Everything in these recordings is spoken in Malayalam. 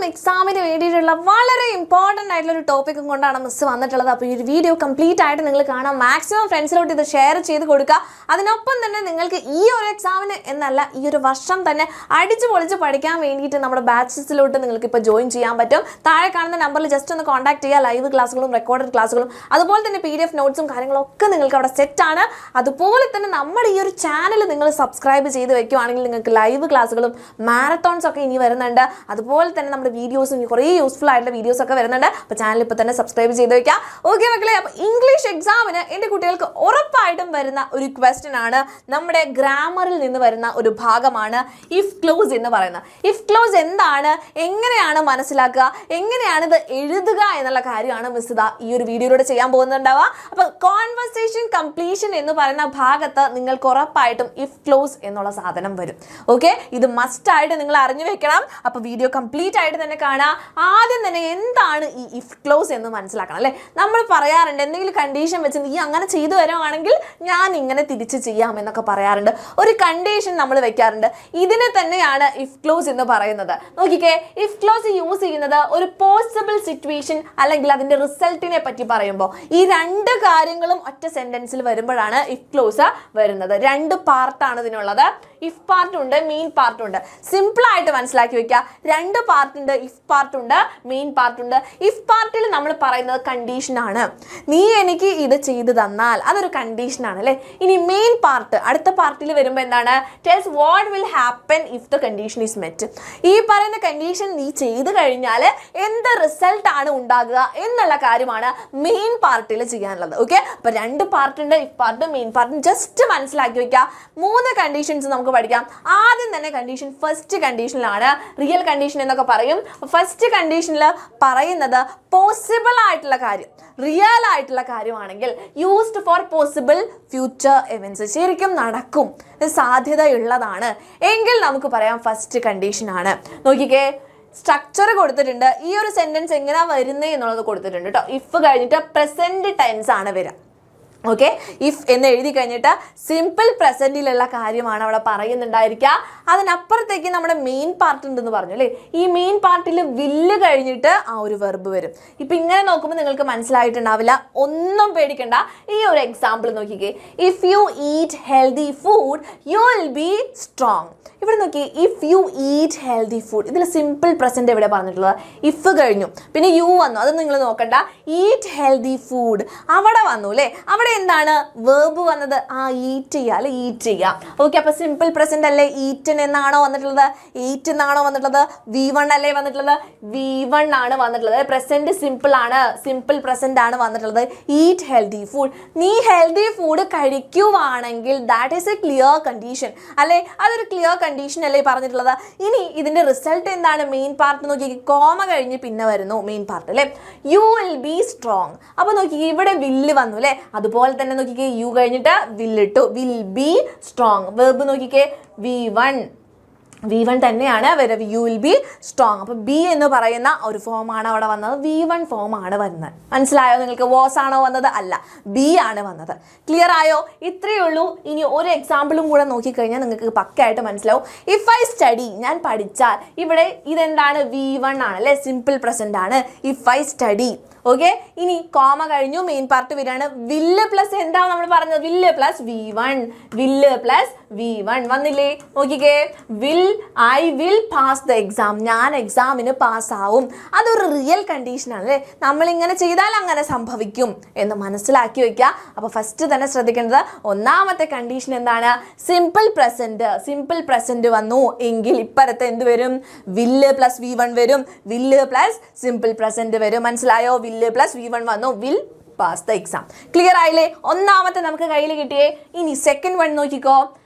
എക്സാമിന് വേണ്ടിയിട്ടുള്ള വളരെ ഇമ്പോർട്ടൻ്റ് ആയിട്ടുള്ള ഒരു ടോപ്പിക്കും കൊണ്ടാണ് മിസ് വന്നിട്ടുള്ളത്. അപ്പോൾ ഈ ഒരു വീഡിയോ കംപ്ലീറ്റ് ആയിട്ട് നിങ്ങൾ കാണാം. മാക്സിമം ഫ്രണ്ട്സിലോട്ട് ഇത് ഷെയർ ചെയ്ത് കൊടുക്കുക. അതിനൊപ്പം തന്നെ നിങ്ങൾക്ക് ഈ ഒരു എക്സാമിന് എന്നല്ല ഈ ഒരു വർഷം തന്നെ അടിച്ചു പൊളിച്ച് പഠിക്കാൻ വേണ്ടിയിട്ട് നമ്മുടെ ബാച്ചസിലോട്ട് നിങ്ങൾക്ക് ഇപ്പോൾ ജോയിൻ ചെയ്യാൻ പറ്റും. താഴെ കാണുന്ന നമ്പറിൽ ജസ്റ്റ് ഒന്ന് കോൺടാക്ട് ചെയ്യുക. ലൈവ് ക്ലാസ്സുകളും റെക്കോർഡഡ് ക്ലാസ്സുകളും അതുപോലെ തന്നെ PDF നോട്ട്സും കാര്യങ്ങളൊക്കെ നിങ്ങൾക്ക് അവിടെ സെറ്റാണ്. അതുപോലെ തന്നെ നമ്മുടെ ഈ ഒരു ചാനൽ നിങ്ങൾ സബ്സ്ക്രൈബ് ചെയ്ത് വെക്കുകയാണെങ്കിൽ നിങ്ങൾക്ക് ലൈവ് ക്ലാസ്സുകളും മാരത്തോൺസ് ഒക്കെ ഇനി വരുന്നുണ്ട്. അതുപോലെ തന്നെ നമ്മുടെ വീഡിയോസും കുറേ യൂസ്ഫുൾ ആയിട്ടുള്ള വീഡിയോസ് ഒക്കെ വരുന്നുണ്ട്. അപ്പോൾ ചാനൽ ഇപ്പോൾ തന്നെ സബ്സ്ക്രൈബ് ചെയ്ത് വെക്കുക. ഓക്കെ മക്കളെ, അപ്പോൾ ഇംഗ്ലീഷ് എക്സാമിന് എൻ്റെ കുട്ടികൾക്ക് ഉറപ്പായിട്ടും വരുന്ന ഒരു ക്വസ്റ്റ്യൻ ആണ്. നമ്മുടെ ഗ്രാമറിൽ നിന്ന് വരുന്ന ഒരു ഭാഗമാണ് ഇഫ് ക്ലോസ് എന്ന് പറയുന്നത്. ഇഫ് ക്ലോസ് എന്താണ്, എങ്ങനെയാണ് മനസ്സിലാക്കുക, എങ്ങനെയാണ് ഇത് എഴുതുക എന്നുള്ള കാര്യമാണ് മിസ് ഇതാ ഈ ഒരു വീഡിയോയിലൂടെ ചെയ്യാൻ പോകുന്നുണ്ടാവുക. അപ്പോൾ കോൺവെർസേഷൻ കംപ്ലീഷൻ എന്ന് പറയുന്ന ഭാഗത്ത് നിങ്ങൾക്ക് ഉറപ്പായിട്ടും ഇഫ് ക്ലോസ് എന്നുള്ള സാധനം വരും. ഓക്കെ, ഇത് മസ്റ്റ് ആയിട്ട് നിങ്ങൾ അറിഞ്ഞു വെക്കണം. അപ്പോൾ വീഡിയോ കംപ്ലീറ്റ് ആയിട്ട് തന്നെ കാണാം. ആദ്യം തന്നെ എന്താണ് ഈ ഇഫ് ക്ലോസ് എന്ന് മനസ്സിലാക്കണം അല്ലേ. നമ്മൾ പറയാറുണ്ട് എന്തെങ്കിലും കണ്ടീഷൻ വെച്ച് നീ അങ്ങനെ ചെയ്തു വരുവാണെങ്കിൽ ഞാൻ ഇങ്ങനെ തിരിച്ച് ചെയ്യാം എന്നൊക്കെ പറയാറുണ്ട്. ഒരു കണ്ടീഷൻ നമ്മൾ വെക്കാറുണ്ട്. ഇതിനെ തന്നെയാണ് ഇഫ് ക്ലോസ് എന്ന് പറയുന്നത്. നോക്കിക്കേ, ഇഫ് ക്ലോസ് യൂസ് ചെയ്യുന്നത് ഒരു പോസിബിൾ സിറ്റുവേഷൻ അല്ലെങ്കിൽ അതിന്റെ റിസൾട്ടിനെ പറ്റി പറയുമ്പോൾ ഈ രണ്ട് കാര്യങ്ങളും ഒറ്റ സെന്റൻസിൽ വരുമ്പോഴാണ് ഇഫ് ക്ലോസ് വരുന്നത്. രണ്ട് പാർട്ടാണ് ഇതിനുള്ളത്. ഇഫ് പാർട്ട് ഉണ്ട്, മെയിൻ പാർട്ട് ഉണ്ട്. സിമ്പിൾ ആയിട്ട് മനസ്സിലാക്കി വെക്കുക. രണ്ട് പാർട്ട് ഉണ്ട്, ഇഫ് പാർട്ട് ഉണ്ട്, മെയിൻ പാർട്ട് ഉണ്ട്. ഇഫ് പാർട്ടിൽ നമ്മൾ പറയുന്നത് കണ്ടീഷൻ ആണ്. നീ എനിക്ക് ഇത് ചെയ്തു തന്നാൽ അതൊരു കണ്ടീഷൻ ആണ് അല്ലേ. ഇനി മെയിൻ പാർട്ട് അടുത്ത പാർട്ടിൽ വരുമ്പോൾ എന്താണ്, tells what will happen if the condition is met. ഈ പറയുന്ന കണ്ടീഷൻ നീ ചെയ്തു കഴിഞ്ഞാൽ എന്ത് റിസൾട്ട് ആണ് ഉണ്ടാകുക എന്നുള്ള കാര്യമാണ് മെയിൻ പാർട്ടിൽ ചെയ്യാനുള്ളത്. ഓക്കെ, അപ്പൊ രണ്ട് പാർട്ട് ഉണ്ട്, ഇഫ് പാർട്ടും മെയിൻ പാർട്ടും. ജസ്റ്റ് മനസ്സിലാക്കി വെക്കുക. 3 കണ്ടീഷൻസ് നമുക്ക് പഠിക്കാം. ആദ്യം തന്നെ കണ്ടീഷൻ ഫസ്റ്റ് കണ്ടീഷനിലാണ്, റിയൽ കണ്ടീഷൻ എന്നൊക്കെ പറയും. ഫസ്റ്റ് കണ്ടീഷനിൽ പറയുന്നത് പോസിബിൾ ആയിട്ടുള്ള കാര്യം, റിയൽ ആയിട്ടുള്ള കാര്യമാണെങ്കിൽ used for possible future Evans, ശരിക്കും നടക്കും, സാധ്യതയുള്ളതാണ് എങ്കിൽ നമുക്ക് പറയാം ഫസ്റ്റ് കണ്ടീഷൻ ആണ്. നോക്കിക്കേ, സ്ട്രക്ചർ കൊടുത്തിട്ടുണ്ട്. ഈ ഒരു സെന്റൻസ് എങ്ങനെയാ വരുന്നത് എന്നുള്ളത് കൊടുത്തിട്ടുണ്ട് കേട്ടോ. ഇഫ് കഴിഞ്ഞിട്ട് പ്രസന്റ് ടെൻസ് ആണ് വരിക. ഓക്കെ, ഇഫ് എന്ന് എഴുതി കഴിഞ്ഞിട്ട് സിമ്പിൾ പ്രസന്റിലുള്ള കാര്യമാണ് അവിടെ പറയുന്നുണ്ടായിരിക്കുക. അതിനപ്പുറത്തേക്ക് നമ്മുടെ മെയിൻ പാർട്ട് ഉണ്ടെന്ന് പറഞ്ഞു അല്ലേ. ഈ മെയിൻ പാർട്ടിൽ വില്ല് കഴിഞ്ഞിട്ട് ആ ഒരു വെർബ് വരും. ഇപ്പം ഇങ്ങനെ നോക്കുമ്പോൾ നിങ്ങൾക്ക് മനസ്സിലായിട്ടുണ്ടാവില്ല, ഒന്നും പേടിക്കണ്ട. ഈ ഒരു എക്സാമ്പിൾ നോക്കിക്കേ, if you eat healthy food you will be strong. ഇവിടെ നോക്കി, if you eat healthy food, ഇതിൽ സിമ്പിൾ പ്രസന്റ് എവിടെ പറഞ്ഞിട്ടുള്ളത്, ഇഫ് കഴിഞ്ഞു പിന്നെ യു വന്നു, അത് നിങ്ങൾ നോക്കണ്ട. ഈറ്റ് ഹെൽത്തി ഫുഡ് അവിടെ വന്നു അല്ലേ. അവിടെ എന്താണ് വേർബ് വന്നത്, ആ ഈറ്റ് ചെയ്യുക അല്ലെ, ഈറ്റ് ചെയ്യുക. ഓക്കെ, അപ്പൊ സിമ്പിൾ പ്രസന്റ് അല്ലേ. ഈറ്റൻ എന്നാണോ വന്നിട്ടുള്ളത്, ഈറ്റ് എന്നാണോ വന്നിട്ടുള്ളത്, V1 അല്ലേ വന്നിട്ടുള്ളത്, V1 ആണ് വന്നിട്ടുള്ളത്. പ്രസന്റ് സിമ്പിൾ ആണ്, സിമ്പിൾ പ്രസന്റ് ആണ് വന്നിട്ടുള്ളത്. ഈറ്റ് ഹെൽത്തി ഫുഡ്, നീ ഹെൽത്തി ഫുഡ് കഴിക്കുവാണെങ്കിൽ that is a clear condition അല്ലെ, അതൊരു ക്ലിയർ കണ്ടീഷൻ അല്ലേ പറഞ്ഞിട്ടുള്ളത്. ഇനി ഇതിന്റെ റിസൾട്ട് എന്താണ്, മെയിൻ പാർട്ട് നോക്കി, കോമ കഴിഞ്ഞ് പിന്നെ വരുന്നു മെയിൻ പാർട്ട് അല്ലേ. You will be strong. അപ്പൊ നോക്കി, ഇവിടെ വില്ല് വന്നു അല്ലേ. അതുപോലെ തന്നെ നോക്കിക്കേ, യു കഴിഞ്ഞിട്ട് വില്ലിട്ടു, വിൽ ബി സ്ട്രോങ്. വെർബ് നോക്കിക്കേ, V1 തന്നെയാണ് വരിക, യു വിൽ ബി സ്ട്രോങ്. അപ്പോൾ ബി എന്ന് പറയുന്ന ഒരു ഫോമാണ് അവിടെ വന്നത്, V1 ഫോം ആണ് വരുന്നത്. മനസ്സിലായോ നിങ്ങൾക്ക്? വാസ് ആണോ വന്നത്? അല്ല, ബി ആണ് വന്നത്. ക്ലിയർ ആയോ? ഇത്രയേ ഉള്ളൂ. ഇനി ഒരു എക്സാമ്പിളും കൂടെ നോക്കിക്കഴിഞ്ഞാൽ നിങ്ങൾക്ക് പക്കയായിട്ട് മനസ്സിലാവും. ഇഫ് ഐ സ്റ്റഡി, ഞാൻ പഠിച്ചാൽ. ഇവിടെ ഇതെന്താണ്, V1 ആണ് അല്ലേ, സിമ്പിൾ പ്രസന്റ് ആണ്. If I study. ഓക്കെ, ഇനി കോമ കഴിഞ്ഞു, മെയിൻ പാർട്ട് വരികയാണ്. വില്ല് പ്ലസ് എന്താണ് നമ്മൾ പറഞ്ഞത്, വില്ല് പ്ലസ് V1, വില്ല് പ്ലസ് V1 വന്നില്ലേ. നോക്കിക്കേ, I will pass the exam, ഞാൻ എക്സാമിന് പാസ്സാവും. അതൊരു റിയൽ കണ്ടീഷനാണ് അല്ലേ. നമ്മളിങ്ങനെ ചെയ്താൽ അങ്ങനെ സംഭവിക്കും എന്ന് മനസ്സിലാക്കി വെക്കുക. അപ്പോൾ ഫസ്റ്റ് തന്നെ ശ്രദ്ധിക്കേണ്ടത് ഒന്നാമത്തെ കണ്ടീഷൻ എന്താണ്, സിമ്പിൾ പ്രസന്റ്. സിമ്പിൾ പ്രസന്റ് വന്നു എങ്കിൽ ഇപ്പുറത്ത് എന്ത് വരും, വില്ല് പ്ലസ് V1 വരും, വില്ല് പ്ലസ് സിമ്പിൾ പ്രസന്റ് വരും. മനസ്സിലായോ? വില്ല് പ്ലസ് V1 വന്നു, will pass the exam. Clear ആയില്ലേ? ഒന്നാമത്തെ നമുക്ക് കയ്യിൽ കിട്ടിയേ. ഇനി സെക്കൻഡ് വൺ നോക്കിക്കോ.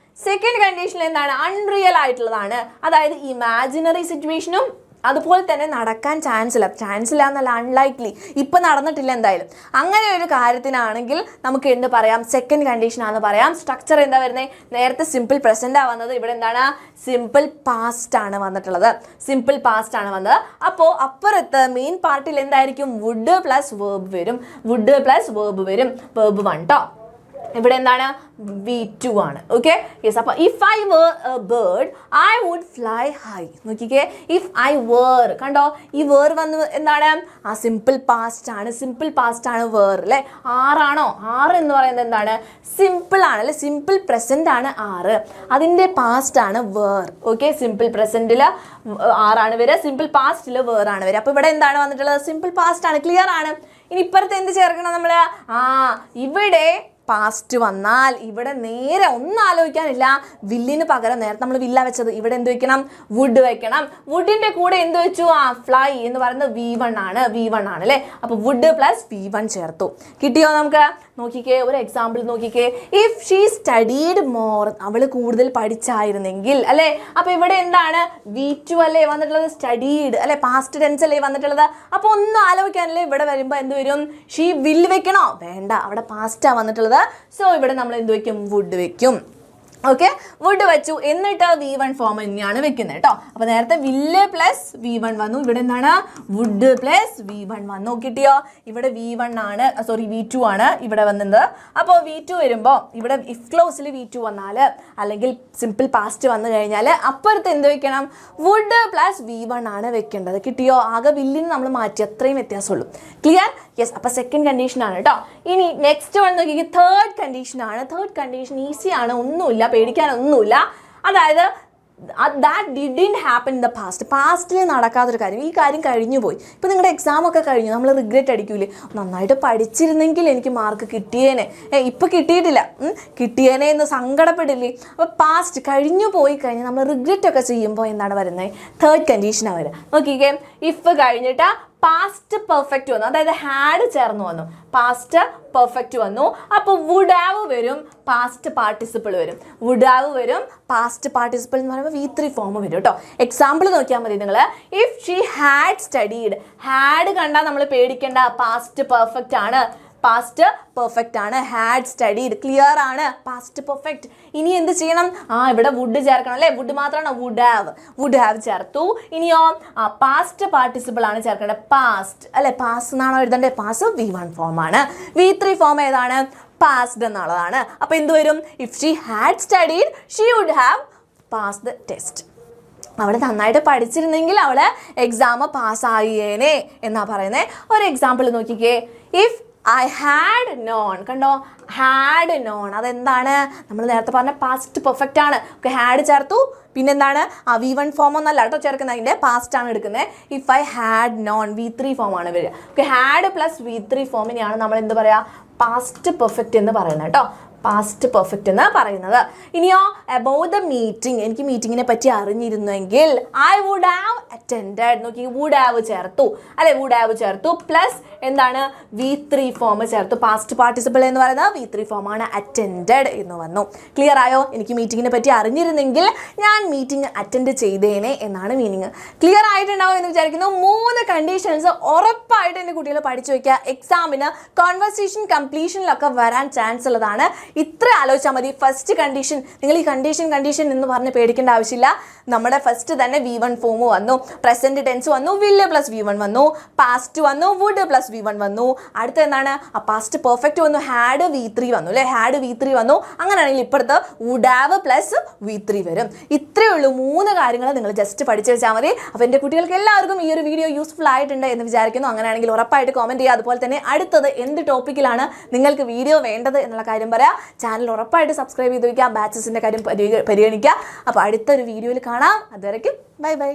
സെക്കൻഡ് കണ്ടീഷനിൽ എന്താണ്, അൺറിയൽ ആയിട്ടുള്ളതാണ്. അതായത് ഇമാജിനറി സിറ്റുവേഷനും അതുപോലെ തന്നെ നടക്കാൻ ചാൻസ് ഇല്ല എന്നല്ല, അൺലൈക്ലി, ഇപ്പം നടന്നിട്ടില്ല എന്തായാലും. അങ്ങനെ ഒരു കാര്യത്തിനാണെങ്കിൽ നമുക്ക് എന്ത് പറയാം, സെക്കൻഡ് കണ്ടീഷൻ ആണെന്ന് പറയാം. സ്ട്രക്ചർ എന്താ വരുന്നത്, നേരത്തെ സിമ്പിൾ പ്രസന്റ് ആണ് വന്നത്, ഇവിടെ എന്താണ്, സിമ്പിൾ പാസ്റ്റ് ആണ് വന്നിട്ടുള്ളത്. സിമ്പിൾ പാസ്റ്റ് ആണ് വന്നത്. അപ്പോൾ അപ്പുറത്ത് മെയിൻ പാർട്ടിൽ എന്തായിരിക്കും, വുഡ് പ്ലസ് വേർബ് വരും, വുഡ് പ്ലസ് വേർബ് വരും, വേർബ് 1 ട്ടോ. ഇവിടെ എന്താണ് V2 ആണ്. Okay, yes. അപ്പോൾ if I were a bird I would fly high. നോക്കിക്കേ, ഇഫ് ഐ were, കണ്ടോ ഈ were വന്ന് എന്താണ് ആ സിമ്പിൾ പാസ്റ്റ് ആണ്. സിമ്പിൾ പാസ്റ്റ് ആണ് were അല്ലേ. ആറാണോ? ആറ് എന്ന് പറയുന്നത് എന്താണ്? സിമ്പിൾ ആണ് അല്ലെ. സിമ്പിൾ പ്രസന്റ് ആണ് ആറ്. അതിൻ്റെ പാസ്റ്റ് ആണ് were. ഓക്കെ, സിമ്പിൾ പ്രസന്റിൽ ആറാണ് വരിക, സിമ്പിൾ പാസ്റ്റിൽ were ആണ് വരിക. അപ്പോൾ ഇവിടെ എന്താണ് വന്നിട്ടുള്ളത്? സിമ്പിൾ പാസ്റ്റ് ആണ്. ക്ലിയർ ആണ്. ഇനി ഇപ്പുറത്ത് എന്ത് ചേർക്കണം നമ്മൾ? ഇവിടെ പാസ്റ്റ് വന്നാൽ ഇവിടെ നേരെ ഒന്നും ആലോചിക്കാനില്ല, വില്ലിന് പകരം നേരത്തെ നമ്മൾ വില്ല വെച്ചത് ഇവിടെ എന്ത് വെക്കണം? വുഡ് വെക്കണം. വുഡിന്റെ കൂടെ എന്ത് വെച്ചു? ഫ്ലൈ എന്ന് പറയുന്നത് V1 ആണ്. V1 ആണ് അല്ലേ. അപ്പോൾ വുഡ് പ്ലസ് V1 ചേർത്തു. കിട്ടിയോ നമുക്ക്? നോക്കിക്കേ, ഒരു എക്സാമ്പിൾ നോക്കിക്കേ. ഇഫ് ഷീ സ്റ്റഡീഡ് മോർ, അവൾ കൂടുതൽ പഠിച്ചായിരുന്നെങ്കിൽ അല്ലേ. അപ്പോൾ ഇവിടെ എന്താണ്? V2 അല്ലേ വന്നിട്ടുള്ളത്, സ്റ്റഡീഡ് അല്ലെ, പാസ്റ്റ് ടെൻസ് അല്ലേ വന്നിട്ടുള്ളത്. അപ്പോൾ ഒന്നും ആലോചിക്കാനല്ലേ. ഇവിടെ വരുമ്പോൾ എന്ത് വരും? ഷീ വിൽ വെക്കണോ? വേണ്ട, അവിടെ പാസ്റ്റാ വന്നിട്ടുള്ളത്. സോ ഇവിടെ നമ്മൾ എന്ത് വെക്കും? വുഡ് വെക്കും. ഓക്കെ, വുഡ് വെച്ചു. എന്നിട്ട് V1 ഫോം തന്നെയാണ് വെക്കുന്നത് കേട്ടോ. അപ്പോൾ നേരത്തെ വില്ല് പ്ലസ് V1 വന്നു, ഇവിടെ എന്താണ്? വുഡ് പ്ലസ് V1 വന്നു. കിട്ടിയോ? ഇവിടെ V1 ആണ്, സോറി V2 ആണ് ഇവിടെ വന്നത്. അപ്പോൾ V2 വരുമ്പോൾ ഇവിടെ ഇഫ് ക്ലോസിൽ V2 വന്നാൽ അല്ലെങ്കിൽ സിമ്പിൾ പാസ്റ്റ് വന്നു കഴിഞ്ഞാൽ അപ്പുറത്ത് എന്ത് വെക്കണം? വുഡ് പ്ലസ് V1 ആണ് വെക്കേണ്ടത്. കിട്ടിയോ? ആകെ വില്ലിന് നമ്മൾ മാറ്റി, അത്രയും വ്യത്യാസമുള്ളൂ. ക്ലിയർ? യെസ്. അപ്പോൾ സെക്കൻഡ് കണ്ടീഷൻ ആണ് കേട്ടോ. ഇനി നെക്സ്റ്റ് വൺ നോക്കിക്കേ, തേർഡ് കണ്ടീഷൻ ആണ്. തേർഡ് കണ്ടീഷൻ ഈസി ആണ്, ഒന്നുമില്ല, പേടിക്കാനൊന്നുമില്ല. അതായത് that didn't happen in the past. പാസ്റ്റിൽ നടക്കാത്തൊരു കാര്യം, ഈ കാര്യം കഴിഞ്ഞു പോയി. ഇപ്പോൾ നിങ്ങളുടെ എക്സാം ഒക്കെ കഴിഞ്ഞു, നമ്മൾ റിഗ്രറ്റ് അടിക്കൂലേ? നന്നായിട്ട് പഠിച്ചിരുന്നെങ്കിൽ എനിക്ക് മാർക്ക് കിട്ടിയേനെ, ഇപ്പോൾ കിട്ടിയിട്ടില്ല, കിട്ടിയേനെ എന്ന് സങ്കടപ്പെടില്ലേ? അപ്പോൾ പാസ്റ്റ് കഴിഞ്ഞു പോയി കഴിഞ്ഞാൽ നമ്മൾ റിഗ്രറ്റ് ഒക്കെ ചെയ്യുമ്പോൾ എന്താണ് വരുന്നത്? തേർഡ് കണ്ടീഷനാണ് വരിക. നോക്കിക്കേ, ഇഫ് കഴിഞ്ഞിട്ട് പാസ്റ്റ് പെർഫെക്റ്റ് വന്നു, അതായത് ഹാഡ് ചേർന്ന് വന്നു, പാസ്റ്റ് പെർഫെക്റ്റ് വന്നു. അപ്പോൾ വുഡ് ഹാവ് വരും, പാസ്റ്റ് പാർട്ടിസിപ്പിൾ വരും. വുഡ് ഹാവ് വരും, പാസ്റ്റ് പാർട്ടിസിപ്പിൾ എന്ന് പറയുമ്പോൾ V3 ഫോം വരും കേട്ടോ. എക്സാമ്പിൾ നോക്കിയാൽ മതി നിങ്ങൾ. If she had studied, had കണ്ടാൽ നമ്മൾ പേടിക്കേണ്ട, പാസ്റ്റ് പെർഫെക്റ്റ് ആണ്. പാസ്റ്റ് പെർഫെക്റ്റ് ആണ്. Had studied. ക്ലിയർ ആണ്, പാസ്റ്റ് പെർഫെക്റ്റ്. ഇനി എന്ത് ചെയ്യണം? ഇവിടെ വുഡ് ചേർക്കണം അല്ലേ. വുഡ് മാത്രമാണ്, വുഡ് ഹാവ്. വുഡ് ഹാവ് ചേർത്തു. ഇനിയോ പാസ്റ്റ് പാർട്ടിസിപ്പിൾ ആണ് ചേർക്കേണ്ടത്, പാസ്റ്റ് അല്ലെ. പാസ് എന്നാണോ എഴുതേണ്ടത്? പാസ് V1 ഫോം ആണ്. V3 ഫോം ഏതാണ്? പാസ്ഡ് എന്നുള്ളതാണ്. അപ്പോൾ എന്ത് വരും? If she had studied she would have pass the test. അവിടെ നന്നായിട്ട് പഠിച്ചിരുന്നെങ്കിൽ അവള് എക്സാം പാസ്സായേനെ എന്നാ പറയുന്നത്. ഒരു എക്സാമ്പിൾ നോക്കിക്കേ. ഇഫ് ഐ ഹാഡ് നോൺ, കണ്ടോ? ഹാഡ് നോൺ അതെന്താണ്? നമ്മൾ നേരത്തെ പറഞ്ഞ പാസ്റ്റ് പെർഫെക്റ്റ് ആണ്. ഓക്കെ, ഹാഡ് ചേർത്തു. പിന്നെന്താണ്? V1 ഫോം ഒന്നല്ല കേട്ടോ ചേർക്കുന്നത്, അതിൻ്റെ പാസ്റ്റ് ആണ് എടുക്കുന്നത്. If I had known V3 form ആണ് വരിക. ഓക്കെ, ഹാഡ് പ്ലസ് V3 ഫോമിനെയാണ് നമ്മൾ എന്ത് പറയുക? പാസ്റ്റ് പെർഫെക്റ്റ് എന്ന് പറയുന്നത് കേട്ടോ. പാസ്റ്റ് പെർഫെക്റ്റ് എന്ന് പറയുന്നത്. ഇനിയോ അബൌട്ട് ദ മീറ്റിംഗ്, എനിക്ക് മീറ്റിങ്ങിനെ പറ്റി അറിഞ്ഞിരുന്നെങ്കിൽ ഐ വുഡ് ഹാവ് അറ്റൻഡഡ്. നോക്കി, വുഡ് ഹാവ് ചേർത്തു അല്ലെ. വുഡ് ഹാവ് ചേർത്തു പ്ലസ് എന്താണ്? V3 ഫോം ചേർത്തു. പാസ്റ്റ് പാർട്ടിസിപ്പിൾ എന്ന് പറയുന്നത് V3 ഫോമാണ്. അറ്റൻഡഡ് എന്ന് വന്നു. ക്ലിയർ ആയോ? എനിക്ക് മീറ്റിങ്ങിനെ പറ്റി അറിഞ്ഞിരുന്നെങ്കിൽ ഞാൻ മീറ്റിംഗ് അറ്റൻഡ് ചെയ്തേനെ എന്നാണ് മീനിങ്. ക്ലിയർ ആയിട്ടുണ്ടാവും എന്ന് വിചാരിക്കുന്നു. 3 കണ്ടീഷൻസ് ഉറപ്പായിട്ട് എൻ്റെ കുട്ടികൾ പഠിച്ചു വയ്ക്കുക. എക്സാമിന് കോൺവെർസേഷൻ കംപ്ലീഷനിലൊക്കെ വരാൻ ചാൻസ് ഉള്ളതാണ്. ഇത്ര ആലോചിച്ചാൽ മതി. ഫസ്റ്റ് കണ്ടീഷൻ, നിങ്ങൾ ഈ കണ്ടീഷൻ എന്ന് പറഞ്ഞ് പേടിക്കേണ്ട ആവശ്യമില്ല. നമ്മുടെ ഫസ്റ്റ് തന്നെ V1 ഫോം വന്നു, പ്രസന്റ് ടെൻസ് വന്നു, വില്ല് പ്ലസ് V1 വന്നു, പാസ്റ്റ് വന്നു, വുഡ് പ്ലസ് V1 വന്നു. അടുത്ത എന്താണ്? പാസ്റ്റ് പെർഫെക്റ്റ് വന്നു, ഹാഡ് V3 വന്നു അല്ലേ. ഹാഡ് V3 വന്നു. അങ്ങനെയാണെങ്കിൽ ഇപ്പോഴത്തെ വുഡ് ഹാവ് പ്ലസ് V3 വരും. ഇത്രയേ ഉള്ളൂ. 3 കാര്യങ്ങൾ നിങ്ങൾ ജസ്റ്റ് പഠിച്ചു വെച്ചാൽ മതി. അപ്പോൾ എൻ്റെ കുട്ടികൾക്ക് എല്ലാവർക്കും ഈ ഒരു വീഡിയോ യൂസ്ഫുൾ ആയിട്ടുണ്ട് എന്ന് വിചാരിക്കുന്നു. അങ്ങനെയാണെങ്കിൽ ഉറപ്പായിട്ട് കമൻറ്റ് ചെയ്യുക. അതുപോലെ തന്നെ അടുത്തത് എന്ത് ടോപ്പിക്കിലാണ് നിങ്ങൾക്ക് വീഡിയോ വേണ്ടത് എന്നുള്ള കാര്യം പറയാം. ചാനൽ ഉറപ്പായിട്ട് സബ്സ്ക്രൈബ് ചെയ്ത് വയ്ക്കുക. ബാച്ചസിൻ്റെ കാര്യം പരിഗണിക്കുക. അപ്പോൾ അടുത്തൊരു വീഡിയോയിൽ കാണാം. അതുവരയ്ക്കും ബൈ ബൈ.